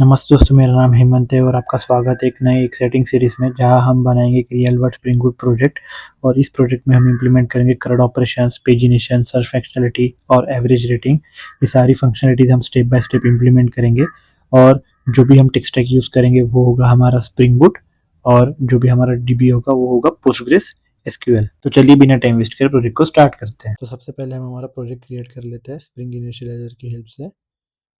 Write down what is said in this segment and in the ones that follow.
नमस्ते दोस्तों, मेरा नाम हेमंत है और आपका स्वागत है एक नए एक्साइटिंग सीरीज़ में, जहां हम बनाएंगे एक real world spring boot project. और इस प्रोजेक्ट में हम इंप्लीमेंट करेंगे CRUD operations, pagination, search functionality और एवरेज रेटिंग। ये सारी फंक्शनलिटीज हम स्टेप बाय स्टेप इंप्लीमेंट करेंगे। और जो भी हम टेक स्टैक यूज़ करेंगे वो होगा हमारा स्प्रिंग बूट, और जो भी हमारा डीबी होगा वो होगा पोस्टग्रेस एसक्यूएल। तो चलिए बिना टाइम वेस्ट करे प्रोजेक्ट को स्टार्ट करते हैं। तो सबसे पहले हम हमारा प्रोजेक्ट क्रिएट कर लेते हैं स्प्रिंग इनिशियलाइजर की हेल्प से।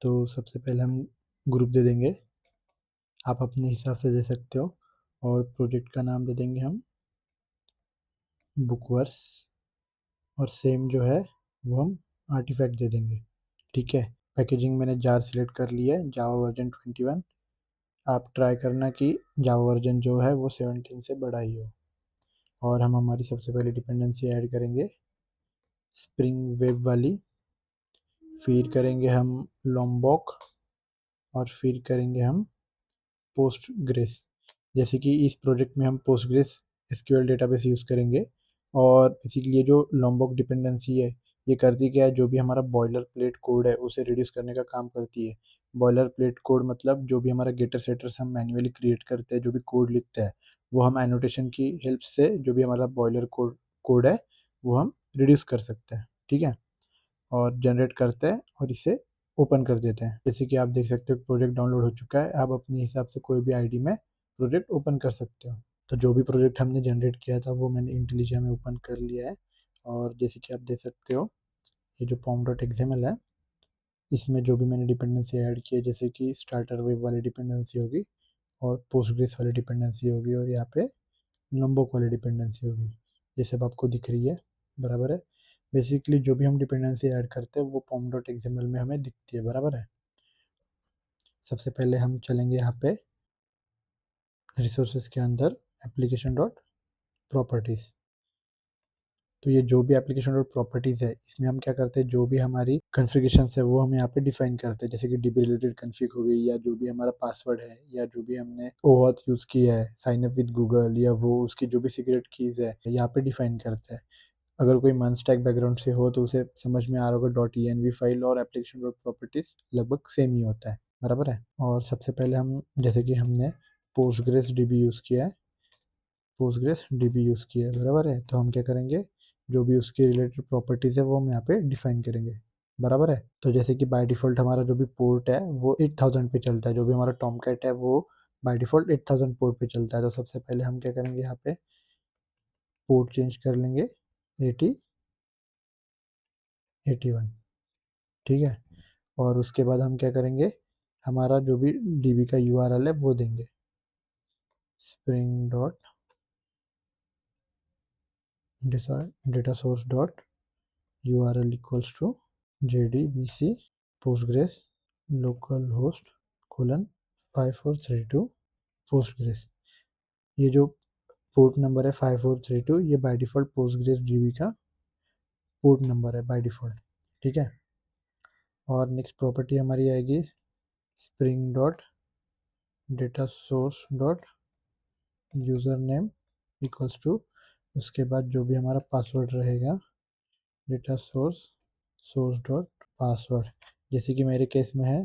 तो सबसे पहले हम ग्रुप दे देंगे, आप अपने हिसाब से दे सकते हो। और प्रोजेक्ट का नाम दे देंगे हम बुकवर्स, और सेम जो है वो हम आर्टिफैक्ट दे देंगे। ठीक है। पैकेजिंग मैंने जार सिलेक्ट कर लिया है, जावा वर्जन 21। आप ट्राई करना कि जावा वर्जन जो है वो 17 से बड़ा ही हो। और हम हमारी सबसे पहले डिपेंडेंसी ऐड करेंगे स्प्रिंग वेब वाली, फिर करेंगे हम लॉम्बॉक, और फिर करेंगे हम पोस्टग्रेस। जैसे कि इस प्रोजेक्ट में हम पोस्टग्रेस एसक्यूएल डेटाबेस यूज़ करेंगे। और बेसिकली ये जो लॉम्बॉक डिपेंडेंसी है, ये करती क्या है, जो भी हमारा बॉयलर प्लेट कोड है उसे रिड्यूस करने का काम करती है। बॉयलर प्लेट कोड मतलब जो भी हमारा गेटर सेटर्स हम मैन्युअली क्रिएट करते हैं, जो भी कोड लिखते हैं, वो हम एनोटेशन की हेल्प से जो भी हमारा बॉयलर कोड कोड है वो हम रिड्यूस कर सकते हैं। ठीक है। और जनरेट करते हैं और इसे ओपन कर देते हैं। जैसे कि आप देख सकते हो प्रोजेक्ट डाउनलोड हो चुका है। आप अपने हिसाब से कोई भी आईडी में प्रोजेक्ट ओपन कर सकते हो। तो जो भी प्रोजेक्ट हमने जनरेट किया था वो मैंने इंटेलिजेंट में ओपन कर लिया है। और जैसे कि आप देख सकते हो, ये जो pom.xml है, इसमें जो भी मैंने डिपेंडेंसी ऐड की है, जैसे कि स्टार्टर वेब वाली डिपेंडेंसी होगी, और पोस्टग्रेस वाली डिपेंडेंसी होगी, और यहाँ पे लंबोक वाली डिपेंडेंसी होगी। ये सब आपको दिख रही है, बराबर है। बेसिकली जो भी हम डिपेंडेंसी ऐड करते हैं वो pom.xml में हमें दिखती है, बराबर है। सबसे पहले हम चलेंगे यहाँ पे रिसोर्सेज के अंदर, एप्लीकेशन डॉट प्रॉपर्टीज़। तो ये जो भी एप्लीकेशन डॉट प्रॉपर्टीज़ है, इसमें हम क्या करते हैं, जो भी हमारी कॉन्फ़िगरेशन है वो हम यहाँ पे डिफाइन करते हैं। जैसे कि डीबी रिलेटेड कॉन्फ़िग हो गई, या जो भी हमारा पासवर्ड है, या जो भी हमने ओऑथ यूज़ किया है, साइन अप विद गूगल, या वो उसकी जो भी सीक्रेट कीज़ है यहाँ पे डिफाइन करते हैं। अगर कोई मन स्टैक बैकग्राउंड से हो तो उसे समझ में आ रहा होगा, डॉट env फाइल और एप्लीकेशन डॉट प्रॉपर्टीज लगभग सेम ही होता है, बराबर है। और सबसे पहले हम, जैसे कि हमने पोस्टग्रेस डीबी यूज़ किया है, बराबर है, तो हम क्या करेंगे, जो भी उसकी रिलेटेड प्रॉपर्टीज़ है वो हम यहाँ पे डिफाइन करेंगे, बराबर है। तो जैसे कि बाय डिफ़ॉल्ट हमारा जो भी पोर्ट है वो 8000 पे चलता है, जो भी हमारा टॉमकैट है वो बाय डिफ़ॉल्ट 8000 पोर्ट पे चलता है। तो सबसे पहले हम क्या करेंगे, यहाँ पे पोर्ट चेंज कर लेंगे 8081। ठीक है। और उसके बाद हम क्या करेंगे, हमारा जो भी डीबी का यूआरएल है वो देंगे, spring dot data source dot URL equals to JDBC Postgres local host colon 5432 Postgres. ये जो पोर्ट नंबर है 5432, ये बाय डिफ़ॉल्ट पोस्टग्रेस डीबी का पोर्ट नंबर है बाय डिफ़ॉल्ट। ठीक है। और नेक्स्ट प्रॉपर्टी हमारी आएगी spring dot data source dot user name equals to, उसके बाद जो भी हमारा पासवर्ड रहेगा, डेटा सोर्स डॉट पासवर्ड। जैसे कि मेरे केस में है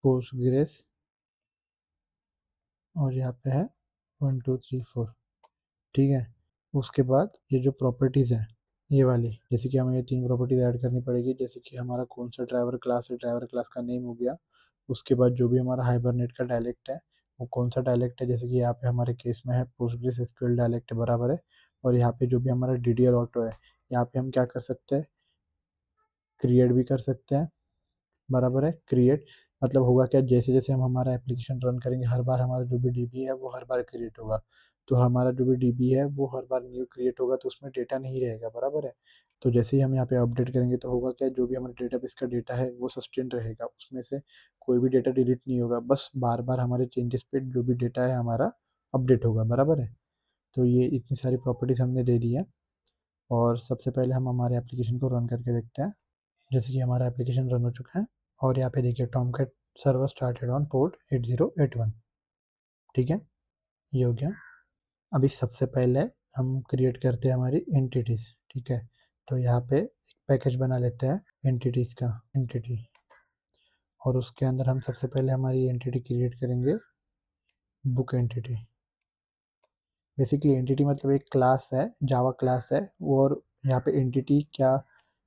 पोस्टग्रेस, और यहाँ पे है 1234। ठीक है। उसके बाद ये जो प्रॉपर्टीज़ है ये वाली, जैसे कि हमें ये 3 प्रॉपर्टीज़ ऐड करनी पड़ेगी। जैसे कि हमारा कौन सा ड्राइवर क्लास है, ड्राइवर क्लास का नेम हो गया। उसके बाद जो भी हमारा हाइबरनेट का डायलेक्ट है वो कौन सा डायलेक्ट है, जैसे कि यहाँ पे हमारे केस में है पोस्टग्रेस एसक्यूएल डायलेक्ट है, बराबर है। और यहाँ पे जो भी हमारा DDL ऑटो है, यहाँ पे हम क्या कर सकते हैं, क्रिएट भी कर सकते हैं, बराबर है। क्रिएट मतलब होगा क्या, जैसे जैसे हम हमारा एप्लीकेशन रन करेंगे हर बार हमारा जो भी डीबी है वो हर बार क्रिएट होगा। तो हमारा जो भी डीबी है वो हर बार न्यू क्रिएट होगा, तो उसमें डेटा नहीं रहेगा, बराबर है। तो जैसे ही हम यहाँ पे अपडेट करेंगे तो होगा क्या, जो भी हमारे डेटाबेस का डेटा है वो सस्टेन रहेगा, उसमें से कोई भी डेटा डिलीट नहीं होगा, बस बार बार हमारे चेंजेस पे जो भी डेटा है हमारा अपडेट होगा, बराबर है। तो ये इतनी सारी प्रॉपर्टीज़ हमने दे दी है। और सबसे पहले हम हमारे एप्लीकेशन को रन करके देखते हैं। जैसे कि हमारा एप्लीकेशन रन हो चुका है, और यहाँ पे देखिए Tomcat server started on port 8081। ठीक है, ये हो गया। अभी सबसे पहले हम क्रिएट करते हैं हमारी एंटिटीज़। ठीक है। तो यहाँ पे एक पैकेज बना लेते हैं एंटिटीज़ का, एंटिटी। और उसके अंदर हम सबसे पहले हमारी एंटिटी क्रिएट करेंगे, बुक एंटिटी। बेसिकली एंटिटी मतलब एक क्लास है, जावा क्लास है, और यहाँ पे एंटिटी क्या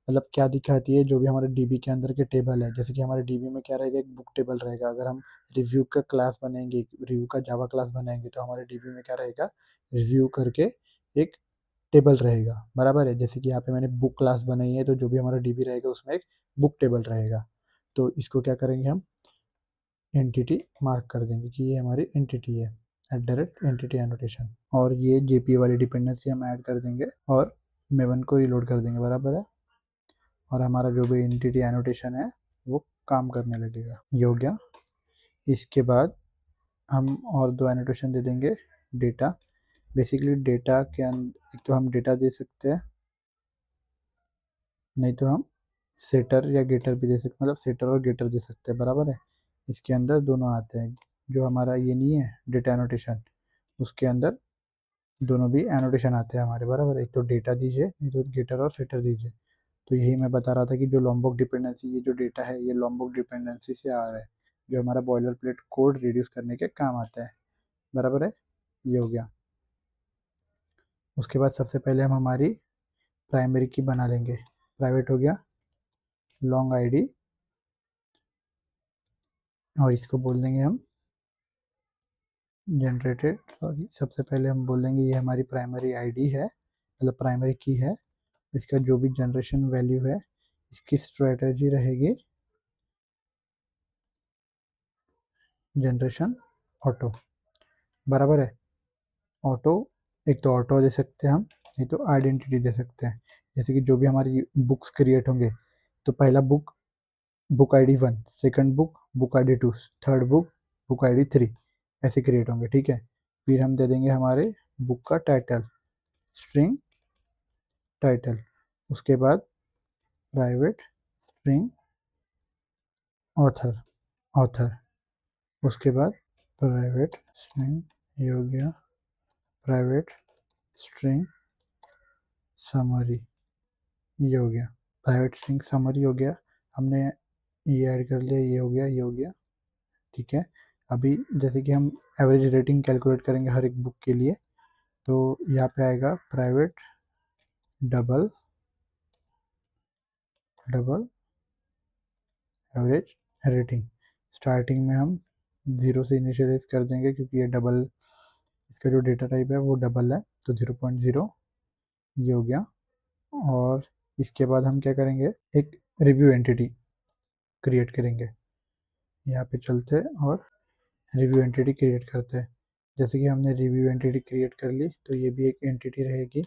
मतलब क्या दिखाती है, जो भी हमारे डीबी के अंदर के टेबल है। जैसे कि हमारे डीबी में क्या रहेगा, एक बुक टेबल रहेगा। अगर हम रिव्यू का क्लास बनाएंगे, रिव्यू का जावा क्लास बनाएंगे, तो हमारे डीबी में क्या रहेगा, रिव्यू करके एक टेबल रहेगा, बराबर है। जैसे कि यहाँ पे मैंने बुक क्लास बनाई है, तो जो भी हमारा डीबी रहेगा उसमें एक बुक टेबल रहेगा। तो इसको क्या करेंगे, हम एंटिटी मार्क कर देंगे कि ये हमारी एंटिटी है, @एंटिटी एनोटेशन। और ये जेपी वाली डिपेंडेंसी हम ऐड कर देंगे और मेवन को रिलोड कर देंगे, बराबर है। और हमारा जो भी एंटिटी एनोटेशन है वो काम करने लगेगा। ये हो गया। इसके बाद हम और दो एनोटेशन दे देंगे। डेटा, बेसिकली डेटा के अंदर एक तो हम डेटा दे सकते हैं, नहीं तो हम सेटर या गेटर भी दे सकते, मतलब सेटर और गेटर दे सकते हैं, बराबर है। इसके अंदर दोनों आते हैं। जो हमारा ये नहीं है डेटा एनोटेशन, उसके अंदर दोनों भी एनोटेशन आते हैं हमारे, बराबर है। एक तो डेटा दीजिए, नहीं तो गेटर और सेटर दीजिए। तो यही मैं बता रहा था कि जो लॉम्बॉक डिपेंडेंसी, ये जो डेटा है ये लॉम्बॉक डिपेंडेंसी से आ रहा है, जो हमारा बॉयलर प्लेट कोड रिड्यूस करने के काम आता है, बराबर है। ये हो गया। उसके बाद सबसे पहले हम हमारी प्राइमरी की बना लेंगे। प्राइवेट हो गया, लॉन्ग आईडी, और इसको बोल देंगे हम जनरेटेड। सॉरी, सबसे पहले हम बोल देंगे ये हमारी प्राइमरी आईडी है, मतलब प्राइमरी की है। इसका जो भी जनरेशन वैल्यू है, इसकी स्ट्रेटजी रहेगी जनरेशन ऑटो, बराबर है। ऑटो, एक तो ऑटो दे सकते हैं हम, नहीं तो आइडेंटिटी दे सकते हैं। जैसे कि जो भी हमारी बुक्स क्रिएट होंगे, तो पहला book book ID 1, second book book ID 2, third book book ID 3, ऐसे क्रिएट होंगे, ठीक है। फिर हम दे देंगे हमारे बुक का टाइटल, स्ट्रिंग टाइटल। उसके बाद प्राइवेट स्ट्रिंग ऑथर, ऑथर। उसके बाद प्राइवेट स्ट्रिंग, ये हो गया प्राइवेट स्ट्रिंग समरी, ये हो गया प्राइवेट स्ट्रिंग समरी हो गया। हमने ये ऐड कर लिया, ये हो गया, ये हो गया, ठीक है। अभी जैसे कि हम एवरेज रेटिंग कैलकुलेट करेंगे हर एक बुक के लिए, तो यहाँ पे आएगा private double double average rating. Starting में हम 0 से इनिशियलाइज कर देंगे, क्योंकि ये डबल, इसका जो डेटा टाइप है वो डबल है, तो 0.0, ये हो गया। और इसके बाद हम क्या करेंगे, एक रिव्यू एंटिटी क्रिएट करेंगे। यहाँ पे चलते हैं और रिव्यू एंटिटी क्रिएट करते हैं। जैसे कि हमने रिव्यू एंटिटी क्रिएट कर ली, तो ये भी एक एंटिटी रहेगी,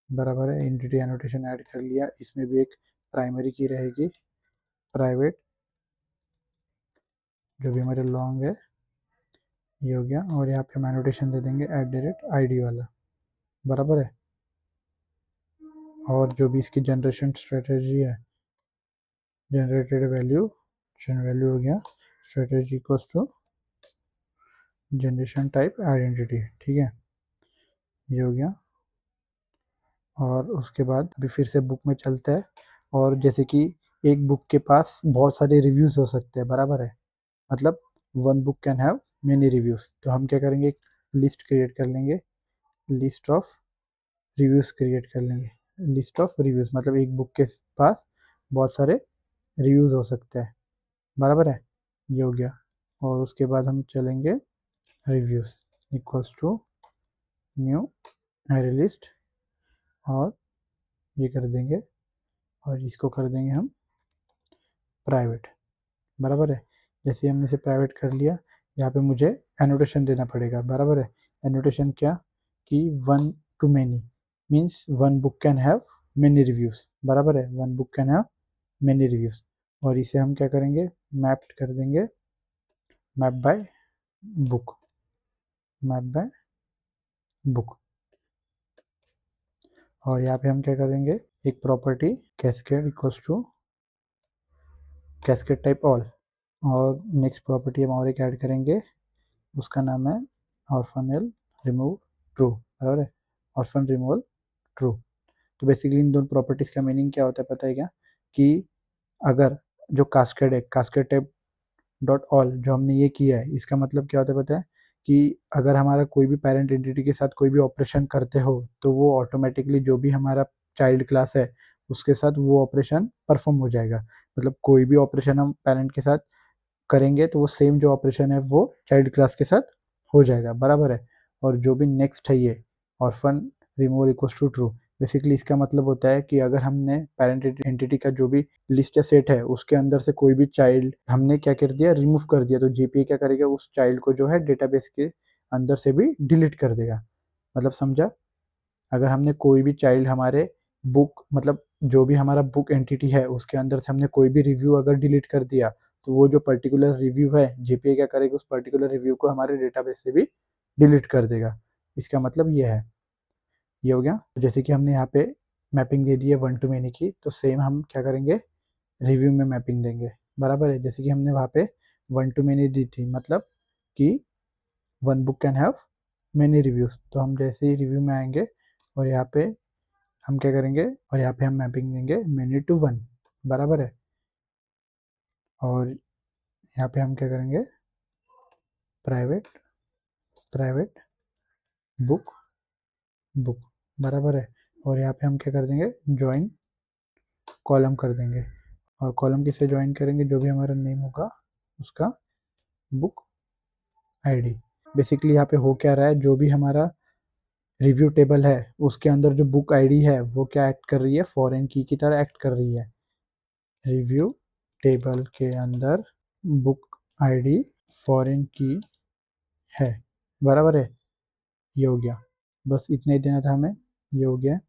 बराबर है। एंटिटी एनोटेशन ऐड कर लिया, इसमें भी एक प्राइमरी की रहेगी, प्राइवेट, जो भी हमारे लॉन्ग है, ये हो गया। और यहाँ पे हम एनोटेशन दे देंगे @id वाला, बराबर है। और जो भी इसकी जनरेशन स्ट्रेटेजी है, जनरेटेड वैल्यू, वैल्यू हो गया strategy equals to generation type identity, ठीक है, ये हो गया। और उसके बाद अभी फिर से बुक में चलता है। और जैसे कि एक बुक के पास बहुत सारे रिव्यूज़ हो सकते हैं, बराबर है। मतलब one book can have many reviews. तो हम क्या करेंगे, एक लिस्ट क्रिएट कर लेंगे, लिस्ट ऑफ रिव्यूज़ क्रिएट कर लेंगे। लिस्ट ऑफ रिव्यूज़ मतलब एक बुक के पास बहुत सारे रिव्यूज़ हो सकते हैं, बराबर है, ये हो गया। और उसके बाद हम चलेंगे reviews equals to new array list, और ये कर देंगे, और इसको कर देंगे हम प्राइवेट, बराबर है। जैसे हमने इसे प्राइवेट कर लिया, यहाँ पे मुझे एनोटेशन देना पड़ेगा, बराबर है। एनोटेशन क्या, कि 1 to many means one book can have many reviews, बराबर है, one book can have many reviews. और इसे हम क्या करेंगे, मैप कर देंगे, map by book, map by book. और यहाँ पे हम क्या करेंगे, एक property cascade equals to cascade type all. और नेक्स्ट प्रॉपर्टी हम और एक ऐड करेंगे, उसका नाम है ऑर्फनल रिमूव ट्रू, बराबर है, ऑर्फन रिमूवल ट्रू। तो बेसिकली इन दोनों प्रॉपर्टीज़ का मीनिंग क्या होता है पता है क्या, कि अगर जो कास्केड है, कास्केड टाइप डॉट ऑल जो हमने ये किया है, इसका मतलब क्या होता है पता है? कि अगर हमारा कोई भी पेरेंट एंटिटी के साथ कोई भी ऑपरेशन करते हो, तो वो ऑटोमेटिकली जो भी हमारा चाइल्ड क्लास है, उसके साथ वो ऑपरेशन परफॉर्म हो जाएगा। मतलब कोई भी ऑपरेशन हम पेरेंट के साथ करेंगे तो वो सेम जो ऑपरेशन है वो चाइल्ड क्लास के साथ हो जाएगा, बराबर है। और जो भी नेक्स्ट है ये orphan removal equals to true, basically इसका मतलब होता है कि अगर हमने पेरेंट एंटिटी का जो भी लिस्ट या सेट है उसके अंदर से कोई भी चाइल्ड हमने क्या कर दिया, रिमूव कर दिया, तो जीपीए क्या करेगा, उस चाइल्ड को जो है डेटाबेस के अंदर से भी डिलीट कर देगा। मतलब समझा? अगर हमने कोई भी चाइल्ड हमारे बुक मतलब जो भी हमारा बुक एंटिटी है उसके अंदर से हमने कोई भी रिव्यू अगर डिलीट कर दिया, तो वो जो पर्टिकुलर रिव्यू है जीपीए क्या करेगा, उस पर्टिकुलर रिव्यू को हमारे डेटाबेस से भी डिलीट कर देगा। इसका मतलब ये है। ये हो गया। जैसे कि हमने यहाँ पे मैपिंग दे दी है वन टू मैनी की, तो सेम हम क्या करेंगे, रिव्यू में मैपिंग देंगे, बराबर है। जैसे कि हमने वहाँ पे वन टू मैनी दी थी, मतलब कि one book can have many reviews, तो हम जैसे ही रिव्यू में आएंगे और यहाँ पे हम क्या करेंगे, और यहाँ पे हम मैपिंग देंगे मैनी टू वन, बराबर है। और यहाँ पे हम क्या करेंगे, प्राइवेट प्राइवेट बुक बुक, बराबर है। और यहाँ पे हम क्या कर देंगे, ज्वाइन कॉलम कर देंगे। और कॉलम किससे ज्वाइन करेंगे, जो भी हमारा नेम होगा उसका बुक आईडी। बेसिकली यहाँ पे हो क्या रहा है, जो भी हमारा रिव्यू टेबल है उसके अंदर जो बुक आईडी है वो क्या एक्ट कर रही है, फॉरेन की तरह एक्ट कर रही है। रिव्यू टेबल के अंदर बुक आईडी फॉरेन की है, बराबर है। ये हो गया, बस इतना ही देना था हमें, ये हो गया।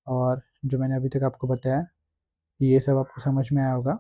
और जो मैंने अभी तक आपको बताया ये सब आपको समझ में आया होगा।